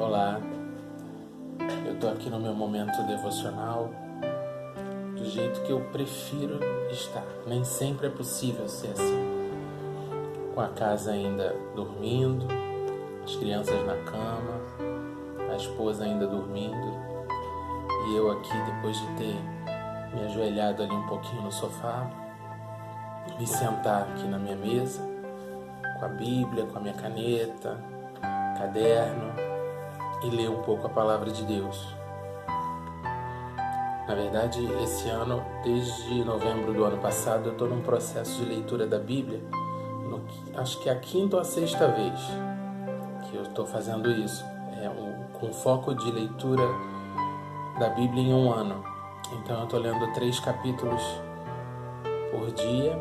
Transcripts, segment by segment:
Olá, eu estou aqui no meu momento devocional do jeito que eu prefiro estar. Nem sempre é possível ser assim, com a casa ainda dormindo, as crianças na cama, a esposa ainda dormindo e eu aqui, depois de ter me ajoelhado ali um pouquinho no sofá, me sentar aqui na minha mesa com a Bíblia, com a minha caneta, caderno e ler um pouco a palavra de Deus. Na verdade, esse ano, desde novembro do ano passado, eu estou num processo de leitura da Bíblia, acho que é a quinta ou a sexta vez que eu estou fazendo isso, com foco de leitura da Bíblia em um ano. Então eu estou lendo 3 capítulos por dia,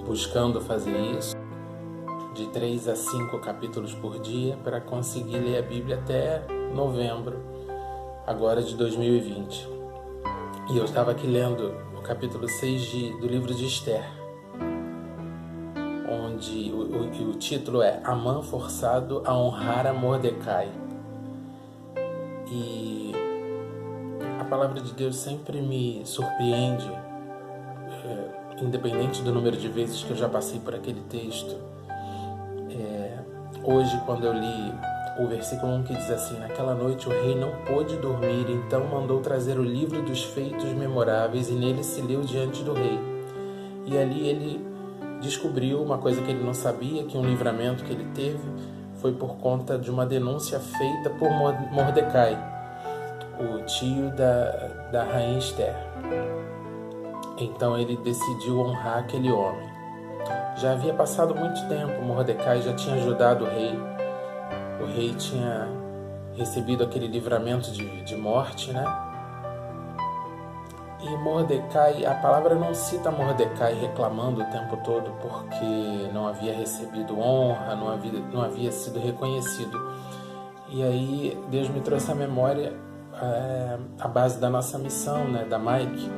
buscando fazer isso, de 3 a 5 capítulos por dia, para conseguir ler a Bíblia até novembro, agora de 2020. E eu estava aqui lendo o capítulo 6 do livro de Esther, onde o título é Amã forçado a honrar a Mordecai. E a palavra de Deus sempre me surpreende, independente do número de vezes que eu já passei por aquele texto. Hoje, quando eu li o versículo 1 que diz assim: naquela noite o rei não pôde dormir, então mandou trazer o livro dos feitos memoráveis e nele se leu diante do rei. E ali ele descobriu uma coisa que ele não sabia, que um livramento que ele teve foi por conta de uma denúncia feita por Mordecai, o tio da rainha Esther. Então ele decidiu honrar aquele homem. Já havia passado muito tempo, Mordecai já tinha ajudado o rei. O rei tinha recebido aquele livramento de morte, né? E Mordecai, a palavra não cita Mordecai reclamando o tempo todo porque não havia recebido honra, não havia sido reconhecido. E aí Deus me trouxe à memória a base da nossa missão, né? Da Mike.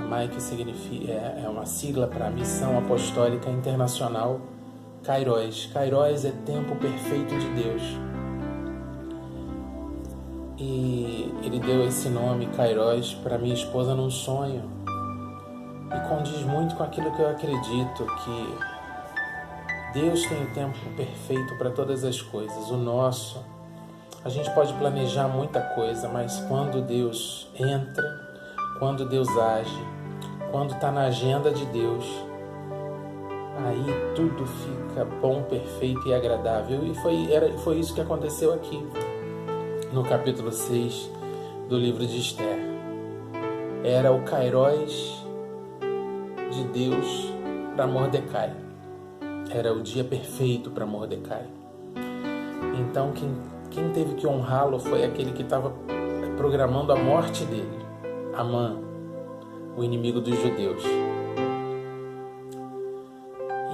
Mike significa, é uma sigla para a Missão Apostólica Internacional Kairos. Kairos é tempo perfeito de Deus. E ele deu esse nome, Kairos, para minha esposa num sonho. E condiz muito com aquilo que eu acredito, que Deus tem o tempo perfeito para todas as coisas. O nosso, a gente pode planejar muita coisa, mas quando Deus entra, quando Deus age, quando está na agenda de Deus, aí tudo fica bom, perfeito e agradável. E foi isso que aconteceu aqui, no capítulo 6 do livro de Esther. Era o Kairos de Deus para Mordecai. Era o dia perfeito para Mordecai. Então quem teve que honrá-lo foi aquele que estava programando a morte dele, Amã, o inimigo dos judeus.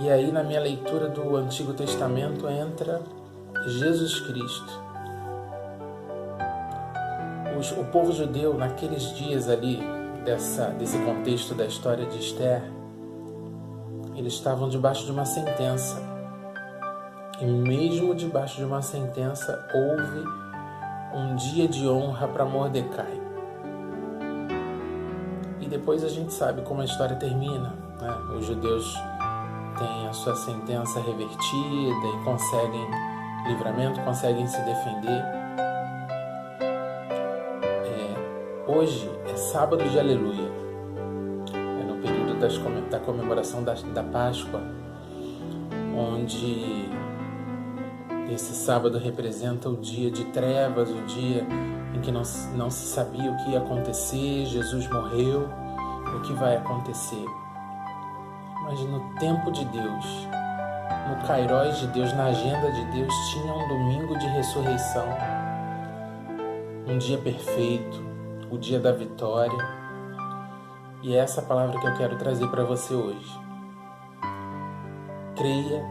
E aí na minha leitura do Antigo Testamento entra Jesus Cristo. O povo judeu, naqueles dias ali, desse contexto da história de Esther, eles estavam debaixo de uma sentença. E mesmo debaixo de uma sentença, houve um dia de honra para Mordecai. E depois a gente sabe como a história termina, né? Os judeus têm a sua sentença revertida e conseguem livramento, conseguem se defender. Hoje é sábado de Aleluia, no período da comemoração da Páscoa, onde esse sábado representa o dia de trevas, o dia em que não se sabia o que ia acontecer. Jesus morreu, o que vai acontecer? Mas no tempo de Deus, no Kairos de Deus, na agenda de Deus, tinha um domingo de ressurreição, um dia perfeito, o dia da vitória. E é essa palavra que eu quero trazer para você hoje. Creia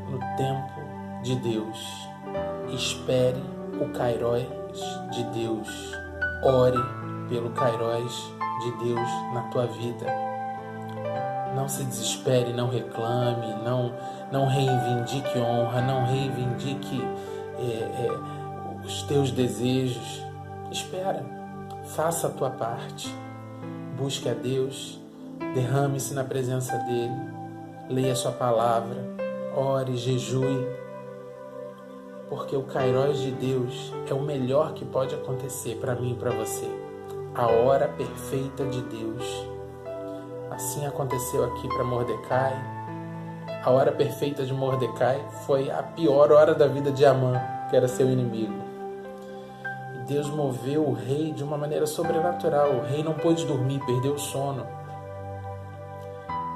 no tempo de Deus. Espere o Kairos de Deus. Ore pelo Kairos de Deus na tua vida. Não se desespere, não reclame, não reivindique honra, não reivindique teus desejos. Espera, faça a tua parte. Busque a Deus, derrame-se na presença dEle, leia a sua palavra, ore, jejue, porque o Kairos de Deus é o melhor que pode acontecer para mim e para você. A hora perfeita de Deus. Assim aconteceu aqui para Mordecai. A hora perfeita de Mordecai foi a pior hora da vida de Amã, que era seu inimigo. E Deus moveu o rei de uma maneira sobrenatural. O rei não pôde dormir, perdeu o sono.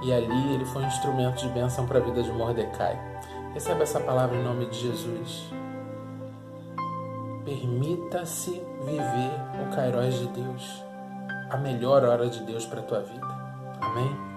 E ali ele foi um instrumento de bênção para a vida de Mordecai. Recebe essa palavra em nome de Jesus. Permita-se viver o Kairos de Deus, a melhor hora de Deus para a tua vida. Amém?